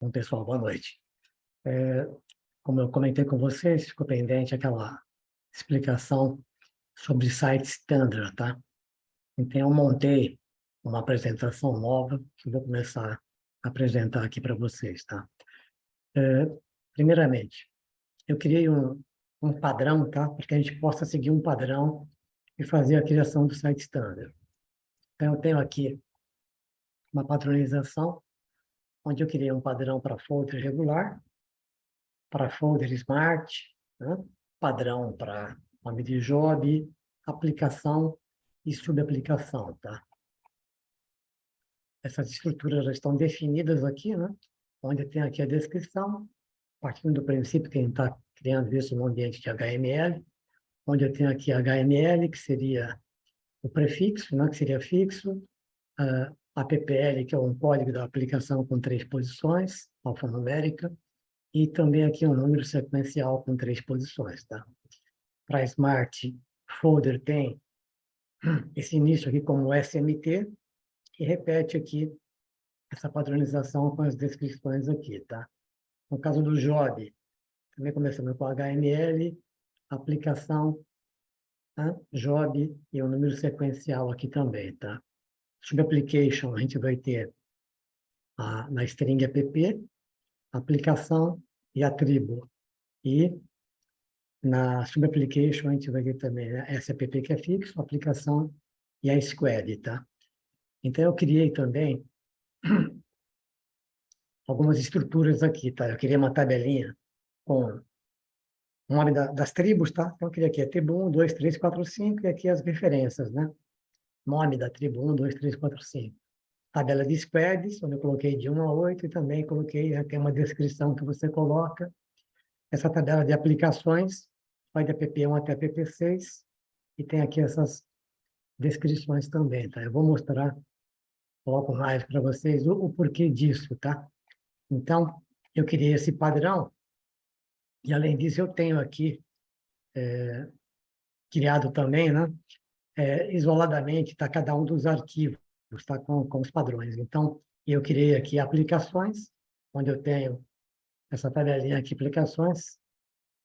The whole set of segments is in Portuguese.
Bom, pessoal, boa noite. Como eu comentei com vocês, ficou pendente aquela explicação sobre site standard, tá? Então, eu montei uma apresentação nova que eu vou começar a apresentar aqui para vocês, tá? Primeiramente, eu criei um padrão, tá? Para que a gente possa seguir um padrão e fazer a criação do site standard. Então, eu tenho aqui uma padronização, onde eu criei um padrão para folder regular, para folder Smart, né? Padrão para nome de job, aplicação e subaplicação, tá? Essas estruturas já estão definidas aqui, né? Onde tem aqui a descrição, partindo do princípio que a gente está criando isso no ambiente de HTML, onde eu tenho aqui HTML, que seria o prefixo, né? Que seria fixo, APPL, que é um código da aplicação com 3 posições, alfanumérica, e também aqui um número sequencial com 3 posições, tá? Para Smart Folder tem esse início aqui como SMT e repete aqui essa padronização com as descrições aqui, tá? No caso do Job, também começando com HTML, aplicação, tá? Job e o número sequencial aqui também, tá? Subapplication, a gente vai ter na string app, aplicação e atributo. E na subapplication, a gente vai ter também SAPP, que é fixo, aplicação e a squad, tá? Então, eu criei também algumas estruturas aqui, tá? Eu queria uma tabelinha com o nome das tribos, tá? Então, eu queria aqui a tribo 1, 2, 3, 4, 5, e aqui as referências, né? Nome da tribo 1, 2, 3, 4, 5. Tabela de squads, onde eu coloquei de 1 a 8, e também coloquei aqui uma descrição que você coloca. Essa tabela de aplicações vai de app1 até app6, e tem aqui essas descrições também, tá? Eu vou mostrar, coloco mais para vocês o porquê disso, tá? Então, eu criei esse padrão, e além disso eu tenho aqui, criado também, né? Isoladamente, está cada um dos arquivos, tá? Com os padrões. Então, eu criei aqui aplicações, onde eu tenho essa tabelinha aqui, aplicações,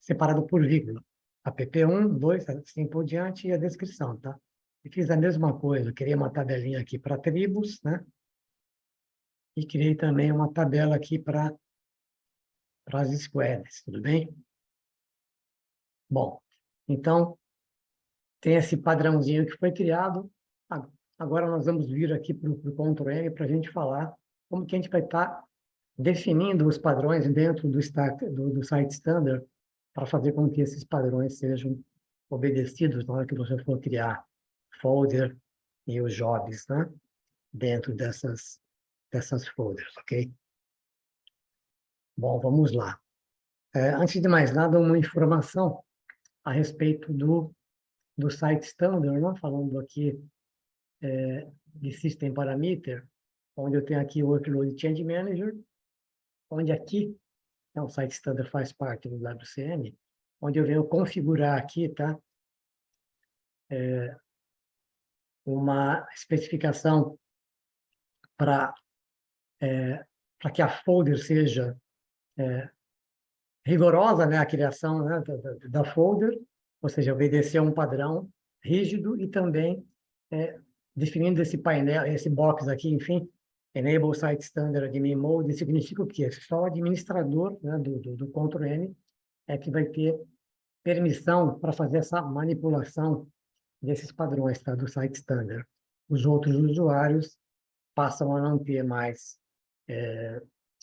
separado por vírgula. app1, 2, assim por diante, e a descrição, tá? E fiz a mesma coisa, criei uma tabelinha aqui para tribos, né? E criei também uma tabela aqui para as squads, tudo bem? Bom, então, tem esse padrãozinho que foi criado. Agora nós vamos vir aqui para o Ctrl N para a gente falar como que a gente vai estar definindo os padrões dentro do site standard para fazer com que esses padrões sejam obedecidos na hora que você for criar folder e os jobs, né? Dentro dessas folders, ok? Bom, vamos lá. Antes de mais nada, uma informação a respeito do site standard, né? Falando aqui de System Parameter, onde eu tenho aqui o Workload Change Manager, onde aqui, o site standard faz parte do WCM, onde eu venho configurar aqui, tá? Uma especificação para que a folder seja rigorosa, né? A criação, né? da folder, ou seja, obedecer a um padrão rígido e também definindo esse painel, esse box aqui, enfim, Enable Site Standard Admin Mode, significa o quê? Só o administrador, né, do Ctrl N é que vai ter permissão para fazer essa manipulação desses padrões, tá, do Site Standard. Os outros usuários passam a não ter mais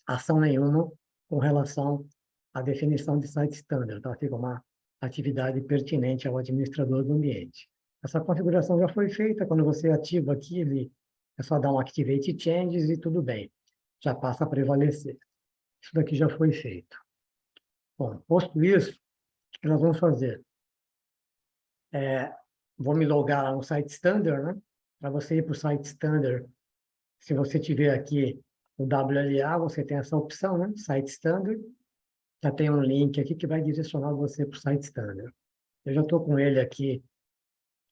ação nenhuma com relação à definição de Site Standard, tá? Fica uma atividade pertinente ao administrador do ambiente. Essa configuração já foi feita, quando você ativa aqui, é só dar um Activate Changes e tudo bem, já passa a prevalecer. Isso daqui já foi feito. Bom, posto isso, o que nós vamos fazer? Vou me logar lá no Site Standard, né? Para você ir para o Site Standard, se você tiver aqui o WLA, você tem essa opção, né? Site Standard. Já tem um link aqui que vai direcionar você para o Site Standard. Eu já estou com ele aqui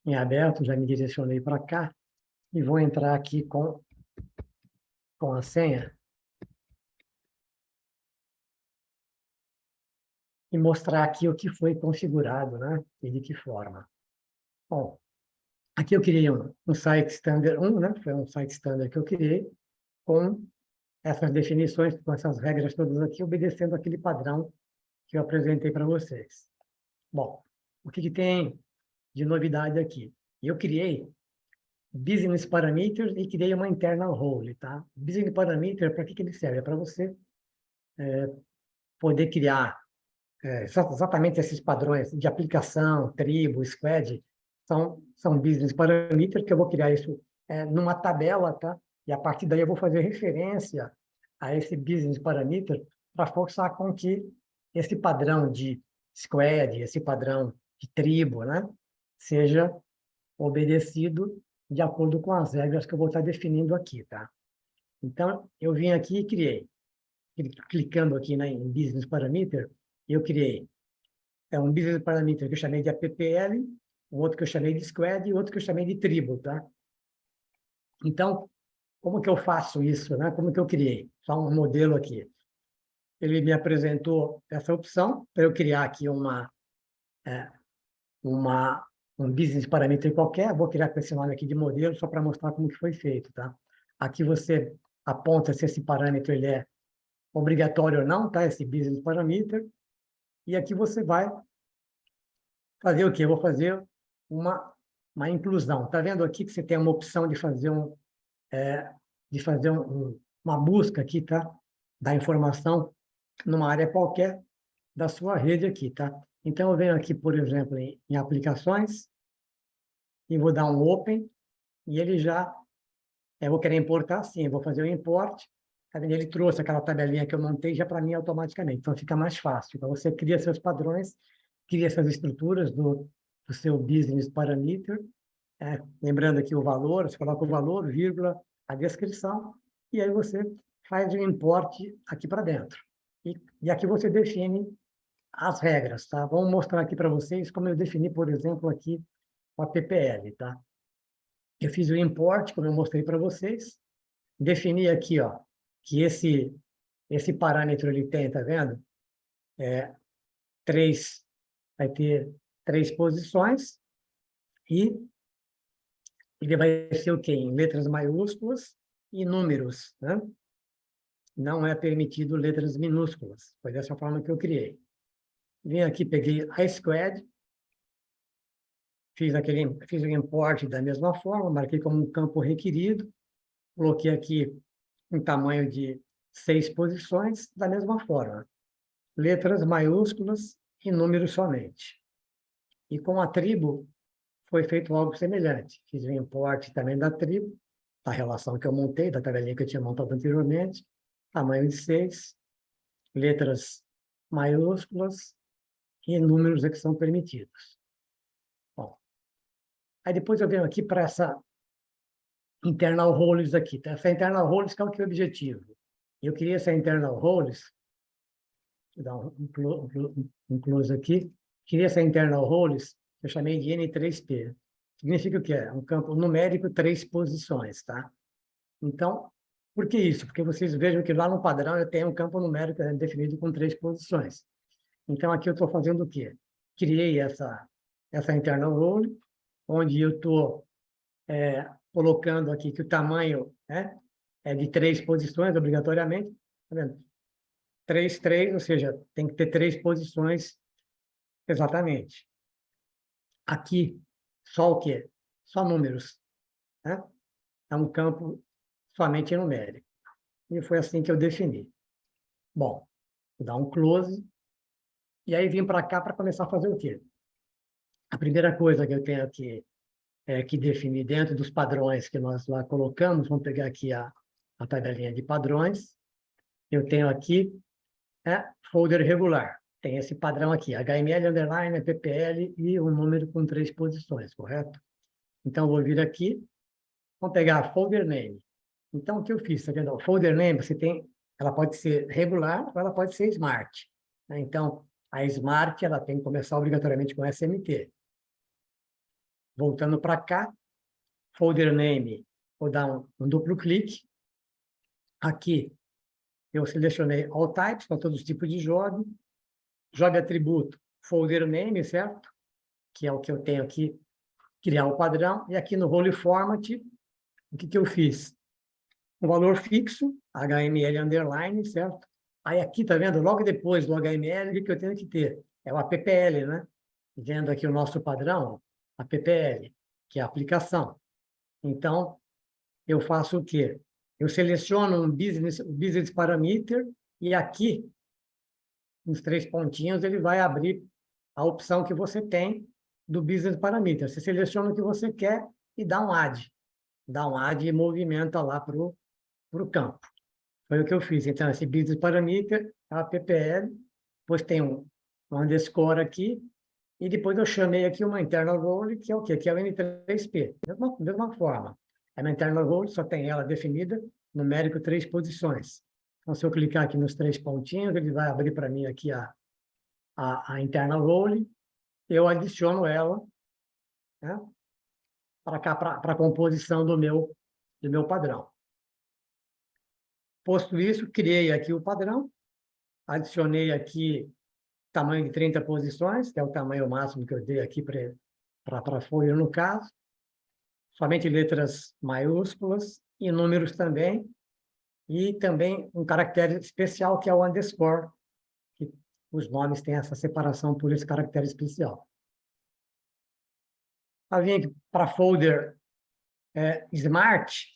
em aberto, já me direcionei para cá, e vou entrar aqui com a senha e mostrar aqui o que foi configurado, né? E de que forma. Bom, aqui eu criei um site standard 1, né? Foi um site standard que eu criei com essas definições, com essas regras todas aqui, obedecendo aquele padrão que eu apresentei para vocês. Bom, o que tem de novidade aqui? Eu criei business parameters e criei uma internal role, tá? Business parameter, para que ele serve? É para você poder criar exatamente esses padrões de aplicação, tribo, squad, são business parameters que eu vou criar isso numa tabela, tá? E a partir daí eu vou fazer referência a esse business parameter para forçar com que esse padrão de squad, esse padrão de tribo, né, seja obedecido de acordo com as regras que eu vou estar definindo aqui, tá? Então, eu vim aqui e criei. Clicando aqui, né, em Business Parameter, eu criei um Business Parameter que eu chamei de APPL, um outro que eu chamei de Squad e outro que eu chamei de Tribo, tá? Então, como que eu faço isso, né? Como que eu criei? Só um modelo aqui. Ele me apresentou essa opção para eu criar aqui um business parameter qualquer. Vou criar com esse nome aqui de modelo só para mostrar como que foi feito, tá? Aqui você aponta se esse parâmetro ele é obrigatório ou não, tá? Esse business parameter. E aqui você vai fazer o quê? Eu vou fazer uma inclusão. Tá vendo aqui que você tem uma opção de fazer uma busca aqui, tá? Da informação numa área qualquer da sua rede aqui, tá? Então, eu venho aqui, por exemplo, em aplicações, e vou dar um open, e ele já, eu vou querer importar, sim, eu vou fazer o import, tá vendo? Ele trouxe aquela tabelinha que eu montei já para mim automaticamente, então fica mais fácil. Então, você cria seus padrões, cria essas estruturas do seu business parameter, lembrando aqui o valor, você coloca o valor, vírgula, a descrição, e aí você faz o import aqui para dentro. E aqui você define as regras, tá? Vamos mostrar aqui para vocês como eu defini, por exemplo, aqui o APPL, tá? Eu fiz o import, como eu mostrei para vocês, defini aqui, ó, que esse parâmetro ele tem, tá vendo? Vai ter 3 posições e ele vai ser o quê? Em letras maiúsculas e números, né? Não é permitido letras minúsculas. Foi dessa forma que eu criei. Vim aqui, peguei a squad, fiz o import da mesma forma, marquei como um campo requerido, coloquei aqui um tamanho de 6 posições, da mesma forma. Letras maiúsculas e números somente. E com a tribo, foi feito algo semelhante. Fiz o import também da tribo, da relação que eu montei, da tabelinha que eu tinha montado anteriormente, tamanho de 6, letras maiúsculas e números que são permitidos. Bom, aí depois eu venho aqui para essa internal roles aqui. Tá? Essa internal roles, qual que é o objetivo? Eu queria essa internal roles, vou dar um close aqui, queria essa internal roles, eu chamei de N3P. Significa o quê? Um campo numérico, 3 posições, tá? Então, por que isso? Porque vocês vejam que lá no padrão eu tenho um campo numérico definido com 3 posições. Então, aqui eu estou fazendo o quê? Criei essa internal role, onde eu estou colocando aqui que o tamanho, né, é de 3 posições, obrigatoriamente. Tá vendo? 3, 3, ou seja, tem que ter 3 posições exatamente. Aqui, só o quê? Só números. Né? É um campo somente numérico. E foi assim que eu defini. Bom, vou dar um close. E aí vim para cá para começar a fazer o quê? A primeira coisa que eu tenho que definir dentro dos padrões que nós lá colocamos, vamos pegar aqui a tabelinha de padrões. Eu tenho aqui folder regular. Tem esse padrão aqui, HTML, underline, PPL e um número com 3 posições, correto? Então, eu vou vir aqui, vamos pegar folder name. Então, o que eu fiz? Tá vendo? O folder name, ela pode ser regular ou ela pode ser smart. Né? Então, a smart, ela tem que começar obrigatoriamente com SMT. Voltando para cá, folder name, vou dar um duplo clique. Aqui, eu selecionei all types, para todos os tipos de jogo. job atributo, folder name, certo? Que é o que eu tenho aqui, criar o padrão. E aqui no role format, o que eu fiz? Um valor fixo, HTML underline, certo? Aí aqui, tá vendo? Logo depois do HTML, o que eu tenho que ter? É o APPL, né? Vendo aqui o nosso padrão, APPL, que é a aplicação. Então, eu faço o quê? Eu seleciono um business parameter e aqui, nos 3 pontinhos, ele vai abrir a opção que você tem do business parameter. Você seleciona o que você quer e dá um add. Dá um add e movimenta lá para o campo. Foi o que eu fiz. Então, esse business parameter é a PPL, depois tem um underscore aqui, e depois eu chamei aqui uma internal role, que é o quê? Que é o N3P. Mesma forma. É uma internal role, só tem ela definida, numérico 3 posições. Então, se eu clicar aqui nos 3 pontinhos, ele vai abrir para mim aqui a internal role, eu adiciono ela, né, para cá, para a composição do meu padrão. Posto isso, criei aqui o padrão, adicionei aqui tamanho de 30 posições, que é o tamanho máximo que eu dei aqui para a folha, no caso. Somente letras maiúsculas e números também. E também um caractere especial, que é o underscore, que os nomes têm essa separação por esse caractere especial. Eu vim aqui para folder Smart,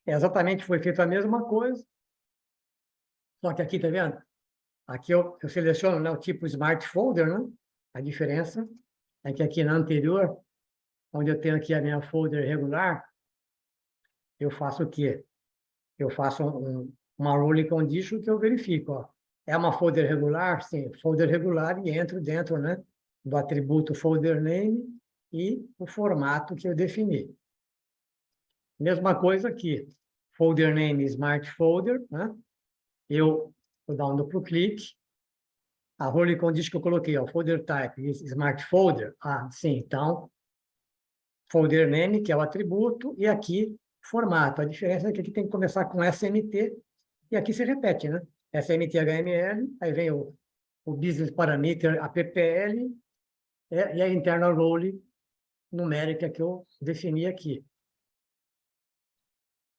exatamente foi feito a mesma coisa, só que aqui, tá vendo? Aqui eu seleciono, né, o tipo Smart Folder, né? A diferença é que aqui na anterior, onde eu tenho aqui a minha folder regular, eu faço o quê? Eu faço uma role condition que eu verifico. Ó. É uma folder regular? Sim, folder regular, e entro dentro, né, do atributo folder name e o formato que eu defini. Mesma coisa aqui. Folder name Smart Folder, né? Eu vou dar um duplo clique. A role condition que eu coloquei, ó, folder type Smart Folder. Ah, sim, então, folder name, que é o atributo, e aqui, formato. A diferença é que aqui tem que começar com SMT, e aqui se repete, né? SMT HTML, aí vem o business parameter APPL, e a internal role numérica que eu defini aqui.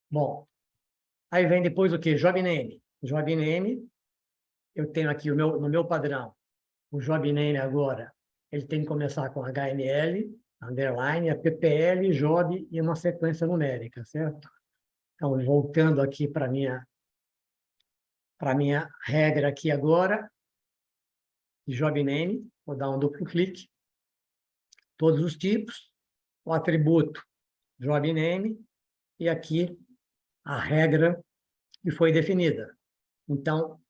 Bom, aí vem depois o quê? Job name. Job name, eu tenho aqui no meu padrão, o job name agora, ele tem que começar com HTML, underline, APPL, job e uma sequência numérica, certo? Então, voltando aqui para a minha regra aqui agora, job name, vou dar um duplo clique, todos os tipos, o atributo job name, e aqui a regra que foi definida. Então,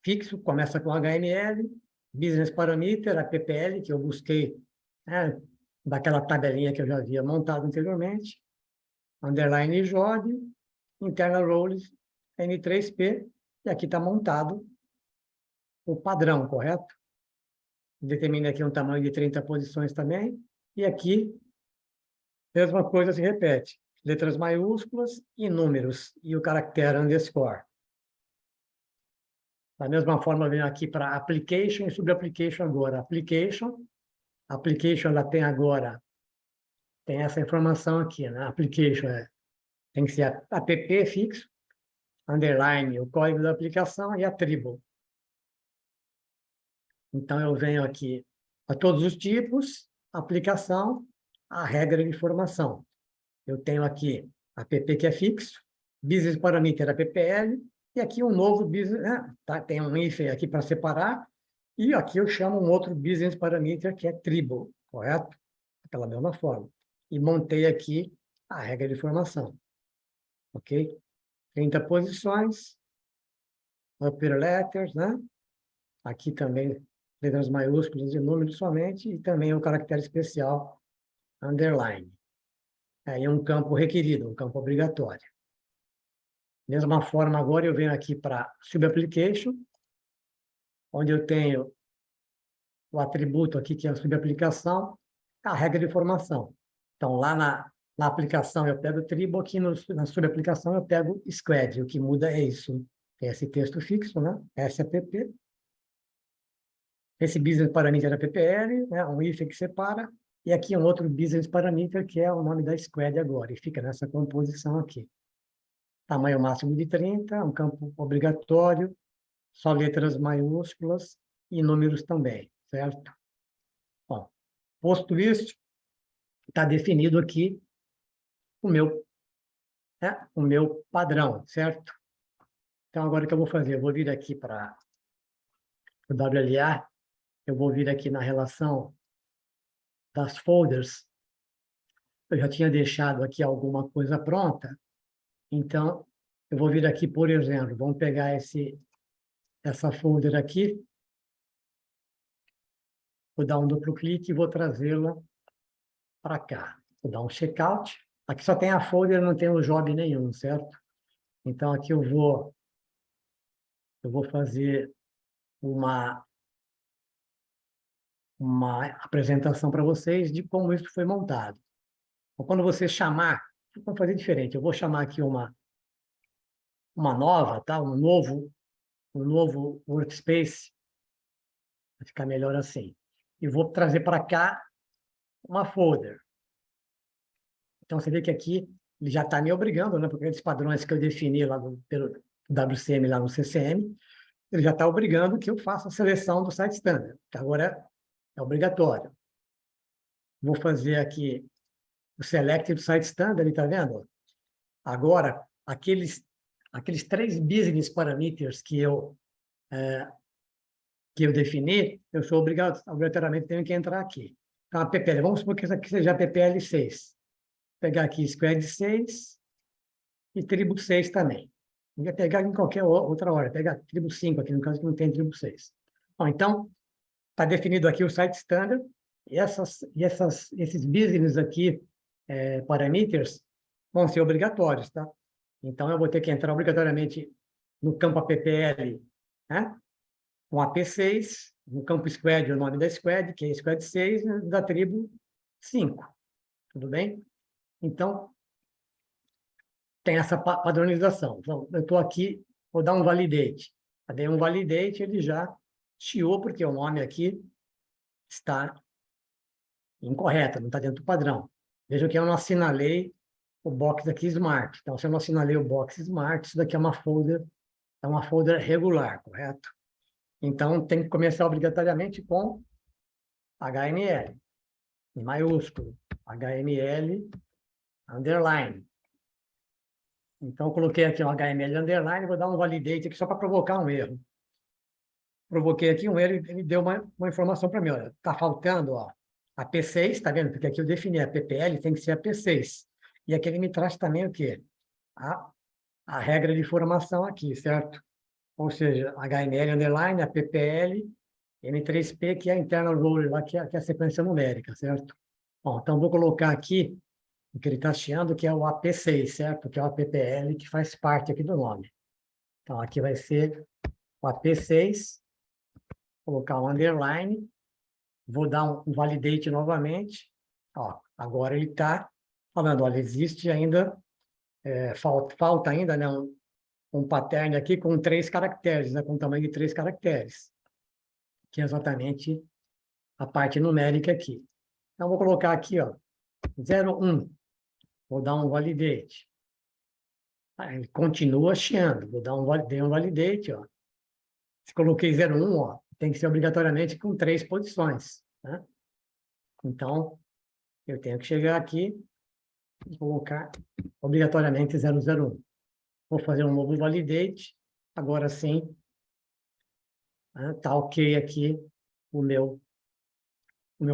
fixo, começa com HTML, business parameter, APPL, que eu busquei, né, daquela tabelinha que eu já havia montado anteriormente, underline job, internal roles, N3P, e aqui está montado o padrão, correto? Determina aqui um tamanho de 30 posições também, e aqui, mesma coisa se repete, letras maiúsculas e números, e o caractere underscore. Da mesma forma, eu venho aqui para Application e Sub-Application agora. Application ela tem agora, tem essa informação aqui, né? Application tem que ser app fixo, underline, o código da aplicação e attribute. Então, eu venho aqui a todos os tipos, aplicação, a regra de informação. Eu tenho aqui app que é fixo, business parameter APPL, e aqui um novo business, né? Tá? Tem um hífen aqui para separar, e aqui eu chamo um outro business parameter que é tribal, correto? Daquela mesma forma. E montei aqui a regra de formação. Ok? 30 posições, upper letters, né? Aqui também letras maiúsculas e números somente, e também o caractere especial underline. Aí um campo requerido, um campo obrigatório. Mesma forma, agora eu venho aqui para Sub-Application, onde eu tenho o atributo aqui, que é a subaplicação, a regra de formação. Então, lá na aplicação eu pego o tribo, aqui na subaplicação eu pego squad. O que muda é isso. Tem esse texto fixo, né? SAPP. Esse business parameter da PPL, né, um if que separa, e aqui um outro business parameter, que é o nome da squad agora, e fica nessa composição aqui. Tamanho máximo de 30, um campo obrigatório, só letras maiúsculas e números também, certo? Bom, posto isso, está definido aqui o meu padrão, certo? Então, agora o que eu vou fazer? Eu vou vir aqui para o WLA, eu vou vir aqui na relação das folders. Eu já tinha deixado aqui alguma coisa pronta, então eu vou vir aqui, por exemplo, vamos pegar essa folder aqui, vou dar um duplo clique e vou trazê-la para cá. Vou dar um checkout. Aqui só tem a folder, não tem o job nenhum, certo? Então, aqui eu vou fazer uma apresentação para vocês de como isso foi montado. Então, quando você chamar, vamos fazer diferente. Eu vou chamar aqui uma nova, tá? um novo workspace, vai ficar melhor assim. E vou trazer para cá uma folder. Então, você vê que aqui ele já está me obrigando, né? Porque aqueles padrões que eu defini lá pelo WCM, lá no CCM, ele já está obrigando que eu faça a seleção do site standard, que agora é obrigatório. Vou fazer aqui o select do site standard, está vendo? Agora, aqueles 3 business parameters que eu defini, eu sou obrigatoriamente tenho que entrar aqui. Então, a PPL, vamos supor que essa aqui seja a PPL 6. Vou pegar aqui squad 6 e tribo 6 também. Não ia pegar em qualquer outra hora, pegar tribo 5 aqui, no caso que não tem tribo 6. Bom, então, está definido aqui o site standard, e esses business aqui, parameters, vão ser obrigatórios, tá? Então, eu vou ter que entrar obrigatoriamente no campo APPL, né? Com AP6, no campo squad, o nome da squad, que é squad 6, da tribo 5. Tudo bem? Então, tem essa padronização. Então, eu estou aqui, vou dar um validate. Eu dei um validate, ele já chiou, porque o nome aqui está incorreto, não está dentro do padrão. Veja que eu não assinalei o box aqui Smart. Então, se eu não assinalei o box Smart, isso daqui é uma folder regular, correto? Então, tem que começar obrigatoriamente com HML, em maiúsculo, HML underline. Então, eu coloquei aqui um HML underline, vou dar um validate aqui só para provocar um erro. Provoquei aqui um erro e ele deu uma informação para mim. Está faltando a P6, está vendo? Porque aqui eu defini a PPL, tem que ser a P6. E aqui ele me traz também o quê? A regra de formação aqui, certo? Ou seja, HML underline, a PPL, M3P, que é a internal role, lá, que é a sequência numérica, certo? Bom, então, vou colocar aqui o que ele está achando, que é o AP6, certo? Que é o APPL, que faz parte aqui do nome. Então, aqui vai ser o AP6, colocar um underline, vou dar um validate novamente. Ó, agora ele está falando, olha, existe ainda, falta ainda, né, um pattern aqui com 3 caracteres, né, com tamanho de 3 caracteres, que é exatamente a parte numérica aqui. Então, vou colocar aqui, ó, 01. Vou dar um validate. Ele continua chiando. Dei um validate, ó. Se coloquei 01, ó, tem que ser obrigatoriamente com 3 posições, né? Então, eu tenho que chegar aqui e colocar obrigatoriamente 001. Vou fazer um novo validate. Agora sim, tá ok aqui o meu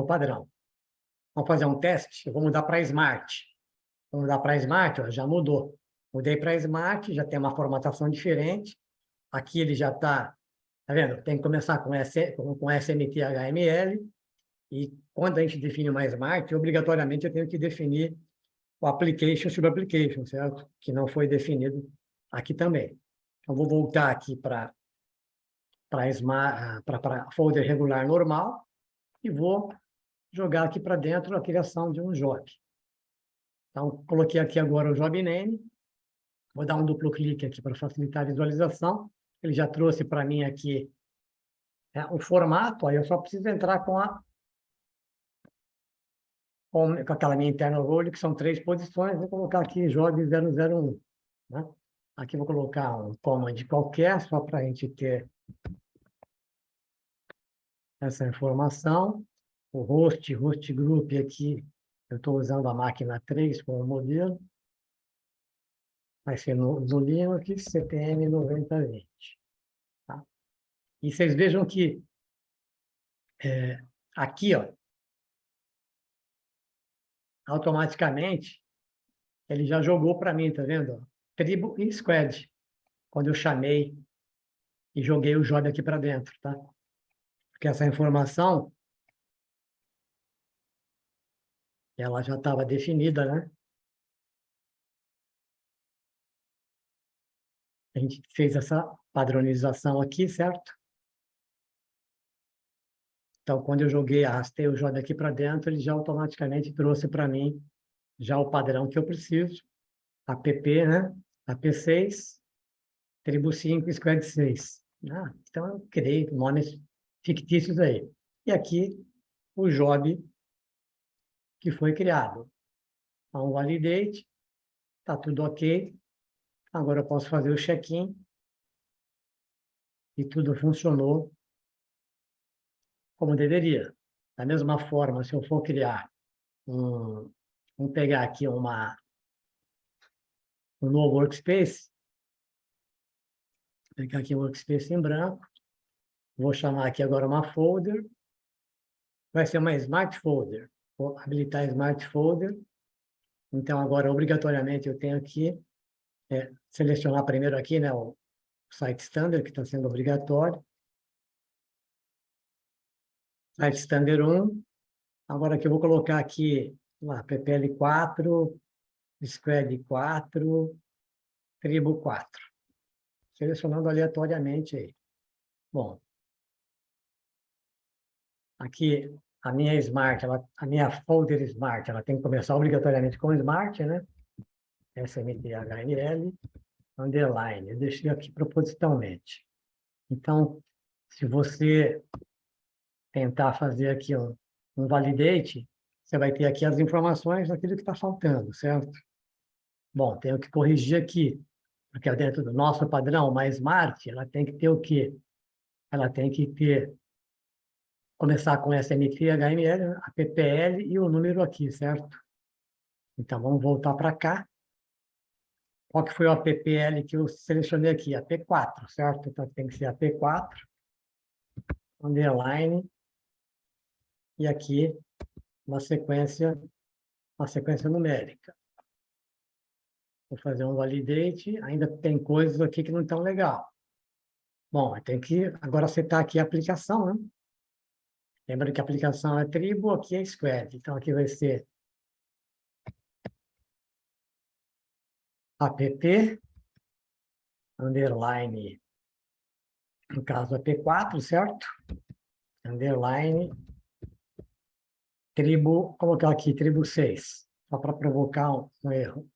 padrão. Vamos fazer um teste? Eu vou mudar para Smart. Vou mudar para Smart, ó, já mudou. Mudei para Smart, já tem uma formatação diferente. Aqui ele já está, tá vendo? Tem que começar com SMT HML. E quando a gente define uma Smart, obrigatoriamente eu tenho que definir o application sobre application, certo? Que não foi definido aqui também. Então, vou voltar aqui para folder regular normal e vou jogar aqui para dentro a criação de um job. Então, coloquei aqui agora o job name. Vou dar um duplo clique aqui para facilitar a visualização. Ele já trouxe para mim aqui O formato, aí eu só preciso entrar com aquela minha internal role, que são 3 posições, vou colocar aqui job 001. Né? Aqui vou colocar um command qualquer, só para a gente ter essa informação. O host group aqui, eu estou usando a máquina 3 como modelo. Vai ser no Linux, CPM 9020. Tá? E vocês vejam que aqui, ó, automaticamente, ele já jogou para mim, tá vendo? Tribo e squad, quando eu chamei e joguei o job aqui para dentro, tá? Porque essa informação, ela já estava definida, né? A gente fez essa padronização aqui, certo? Então, quando eu joguei, arrastei o job aqui para dentro, ele já automaticamente trouxe para mim já o padrão que eu preciso, app, né? AP6, tribo 5, squad 6. Então, eu criei nomes fictícios aí. E aqui, o job que foi criado. Então, validate, está tudo ok. Agora eu posso fazer o check-in e tudo funcionou como deveria. Da mesma forma, se eu for criar vamos pegar aqui um novo workspace, pegar aqui um workspace em branco, vou chamar aqui agora uma folder, vai ser uma Smart Folder. Vou habilitar Smart Folder. Então, agora, obrigatoriamente, eu tenho que selecionar primeiro aqui, né, o site standard, que está sendo obrigatório. Site standard 1. Agora que eu vou colocar aqui, lá, PPL4, Squad 4, Tribo 4. Selecionando aleatoriamente aí. Bom, aqui a minha Smart, a minha folder Smart, ela tem que começar obrigatoriamente com Smart, né? SMTHML, underline. Eu deixei aqui propositalmente. Então, se você tentar fazer aqui um validate, você vai ter aqui as informações daquilo que está faltando, certo? Bom, tenho que corrigir aqui, porque dentro do nosso padrão, uma Smart, ela tem que ter o quê? Ela tem que começar com SMT, HML, a PPL e o número aqui, certo? Então, vamos voltar para cá. Qual que foi o APPL que eu selecionei aqui? AP4, certo? Então, tem que ser AP4, underline, e aqui uma sequência numérica. Vou fazer um validate, ainda tem coisas aqui que não estão legal. Bom, tem que agora setar aqui a aplicação, né? Lembra que a aplicação é tribo, aqui é squad. Então, aqui vai ser app, underline, no caso, AP4, certo? Underline, tribo, colocar aqui, tribo 6, só para provocar um erro.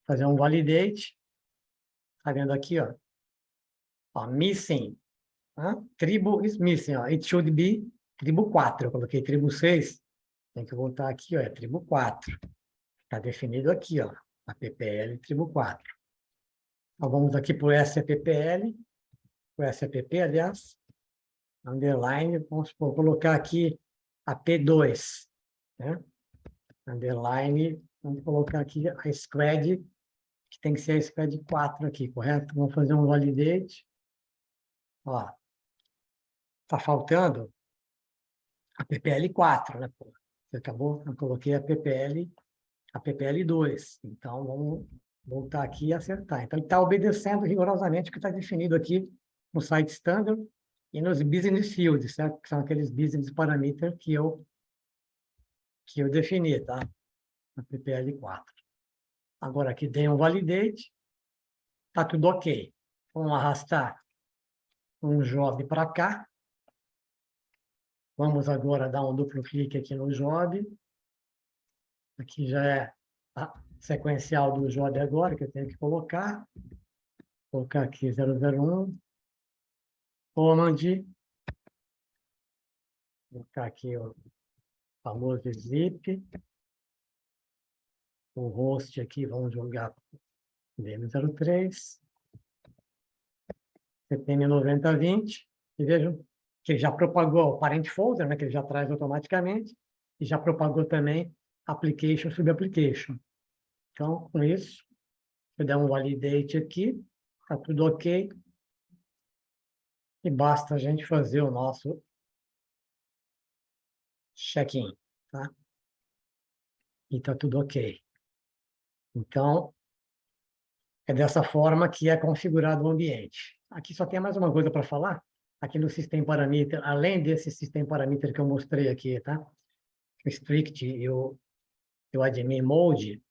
Fazer um validate. Está vendo aqui, ó? Missing. Tribo is missing. It should be tribo 4. Eu coloquei tribo 6. Tem que voltar aqui, ó, é tribo 4. Está definido aqui, ó, a PPL tribo 4. Então, vamos aqui para o SAPPL, o SAPP, aliás, underline, vamos colocar aqui a P2, né? Underline, vamos colocar aqui a squad, que tem que ser a squad 4 aqui, correto? Vamos fazer um validate. Ó, está faltando a PPL 4, né? Você acabou, eu coloquei a PPL 2. Então, vamos voltar aqui e acertar. Então, ele está obedecendo rigorosamente o que está definido aqui no site standard e nos business fields, certo? Que são aqueles business parameters que eu defini, tá? Na PPL 4. Agora, aqui tem um validate. Está tudo ok. Vamos arrastar um job para cá. Vamos agora dar um duplo clique aqui no job. Aqui já é a sequencial do job agora, que eu tenho que colocar. Vou colocar aqui 001. Command, Vou colocar aqui o famoso zip. O host aqui, vamos jogar VM03. CPM 9020. E vejam que ele já propagou o parent folder, né, que ele já traz automaticamente, e já propagou também application sub-application. Então, com isso, eu der um validate aqui, está tudo ok, e basta a gente fazer o nosso check-in, tá? E está tudo ok. Então, é dessa forma que é configurado o ambiente. Aqui só tem mais uma coisa para falar. Aqui no System Parameter, além desse System Parameter que eu mostrei aqui, tá? O Strict e o Admin Mode,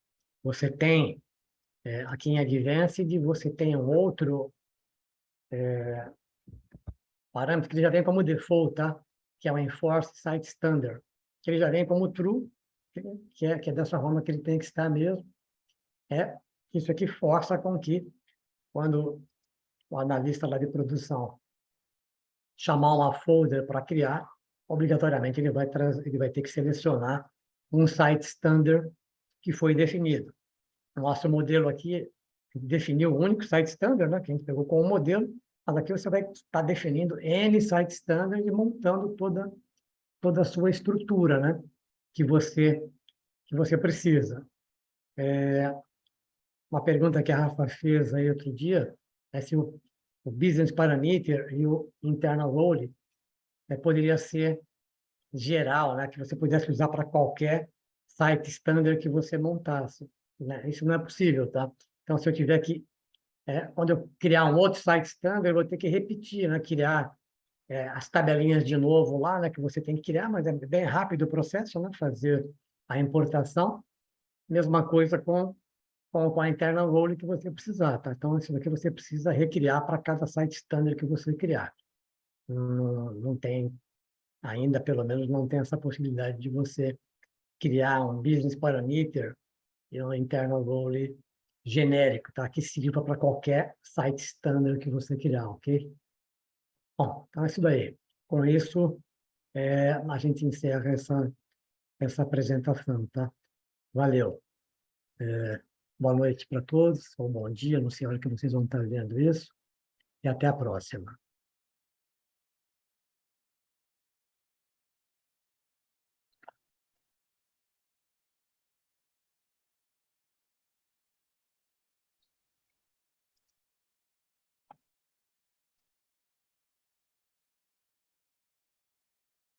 você tem, aqui em Advanced, você tem um outro parâmetro que ele já vem como default, tá? Que é o Enforce Site Standard, que ele já vem como true, que é dessa forma que ele tem que estar mesmo. Isso aqui força com que, quando o analista lá de produção chamar uma folder para criar, obrigatoriamente ele vai ter que selecionar um site standard que foi definido. Nosso modelo aqui definiu o único site standard, né, que a gente pegou como modelo, mas aqui você vai estar definindo N site standard e montando toda a sua estrutura, né, que você precisa. Uma pergunta que a Rafa fez aí outro dia é se o Business Parameter e o Internal Role poderia ser geral, né, que você pudesse usar para qualquer site standard que você montasse, né? Isso não é possível, tá? Então, se eu tiver que, quando eu criar um outro site standard, eu vou ter que repetir, né, criar as tabelinhas de novo lá, né, que você tem que criar, mas é bem rápido o processo, né, fazer a importação. Mesma coisa com a internal role que você precisar, tá? Então, isso daqui você precisa recriar para cada site standard que você criar. Não tem, ainda pelo menos, não tem essa possibilidade de você criar um business parameter e um internal role genérico, tá? Que sirva para qualquer site standard que você criar, ok? Bom, então é isso daí. Com isso, a gente encerra essa apresentação, tá? Valeu. Boa noite para todos, ou bom dia, não sei a hora que vocês vão estar vendo isso, e até a próxima.